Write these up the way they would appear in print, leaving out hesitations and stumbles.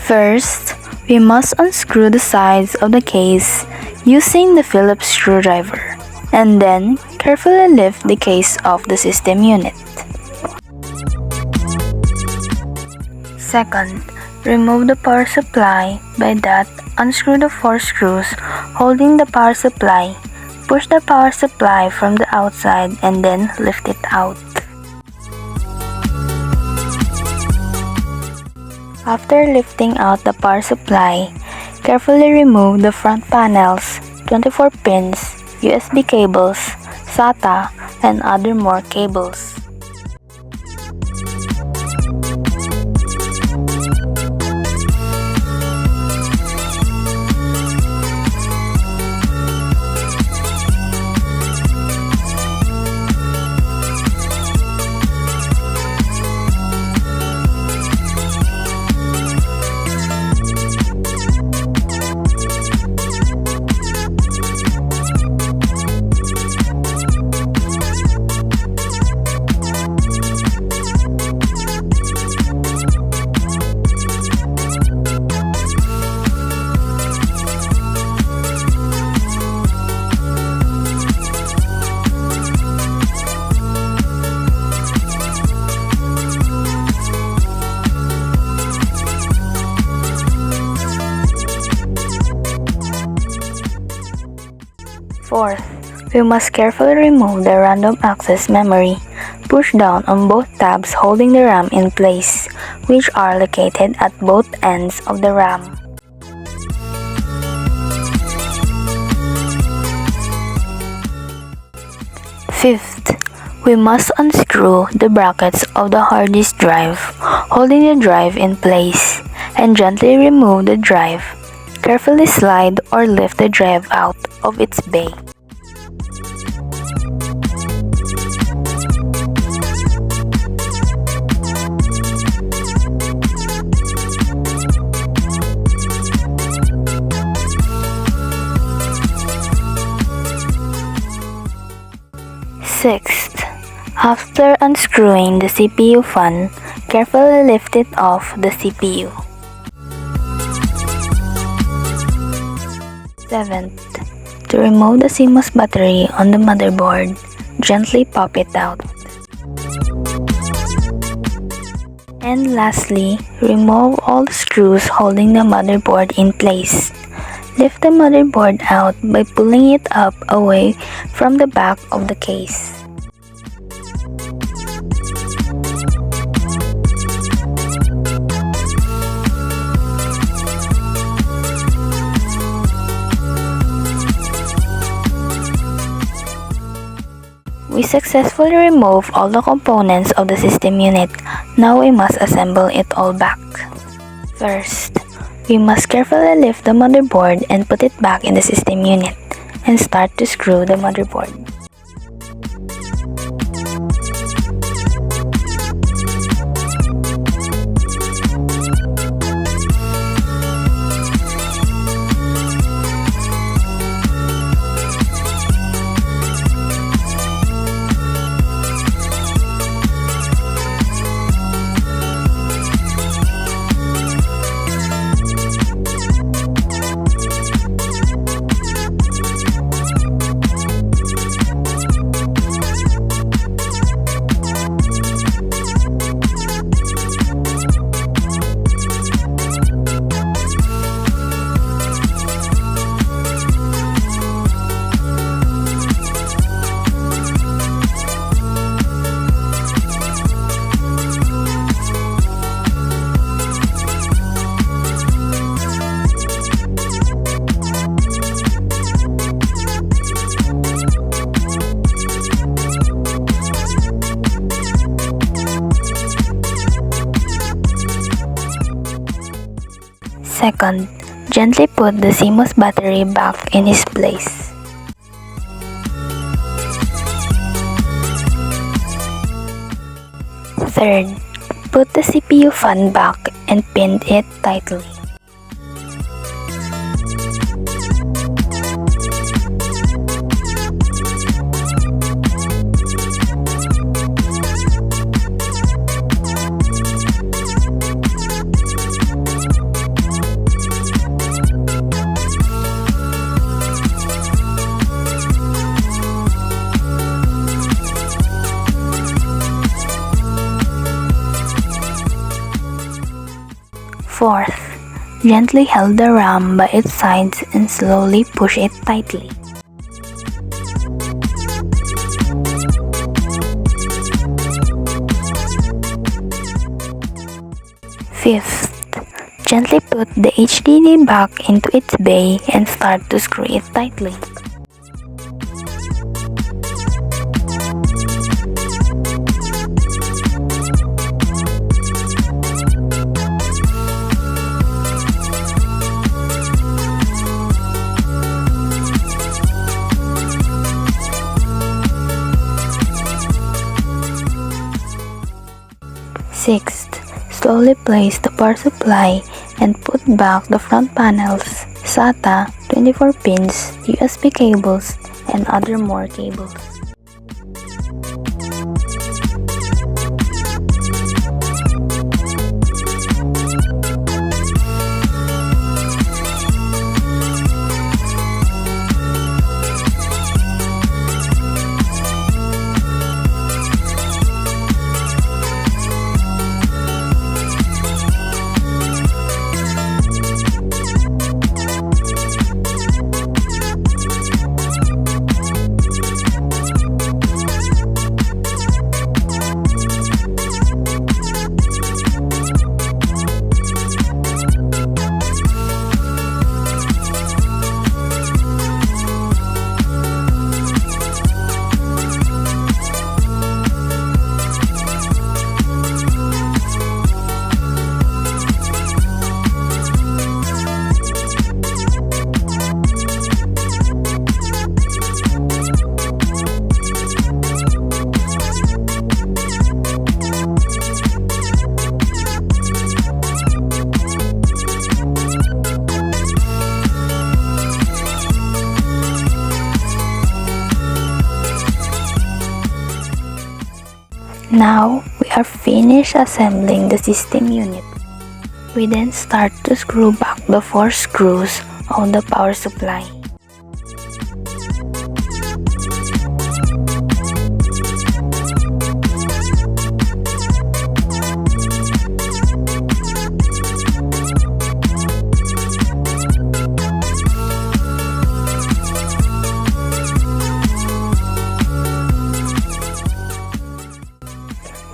First, we must unscrew the sides of the case using the Phillips screwdriver, and then carefully lift the case off the system unit. Second, remove the power supply. By that, unscrew the 4 screws holding the power supply. Push the power supply from the outside and then lift it out. After lifting out the power supply, carefully remove the front panels, 24 pins, USB cables, SATA, and other more cables. Fourth, we must carefully remove the random access memory. Push down on both tabs holding the RAM in place, which are located at both ends of the RAM. Fifth, we must unscrew the brackets of the hard disk drive, holding the drive in place, and gently remove the drive. Carefully slide or lift the drive out of its bay. Sixth, after unscrewing the CPU fan, carefully lift it off the CPU. Seventh, to remove the CMOS battery on the motherboard, gently pop it out. And lastly, remove all the screws holding the motherboard in place. Lift the motherboard out by pulling it up away from the back of the case. We successfully removed all the components of the system unit. Now we must assemble it all back. First, we must carefully lift the motherboard and put it back in the system unit, and start to screw the motherboard. Second, gently put the CMOS battery back in its place. Third, put the CPU fan back and pin it tightly. Fourth, gently hold the RAM by its sides and slowly push it tightly. Fifth, gently put the HDD back into its bay and start to screw it tightly. Sixth, slowly place the power supply and put back the front panels, SATA, 24 pins, USB cables, and other more cables. Now, we are finished assembling the system unit. We then start to screw back the 4 screws on the power supply.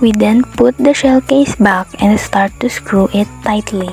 We then put the shell case back and start to screw it tightly.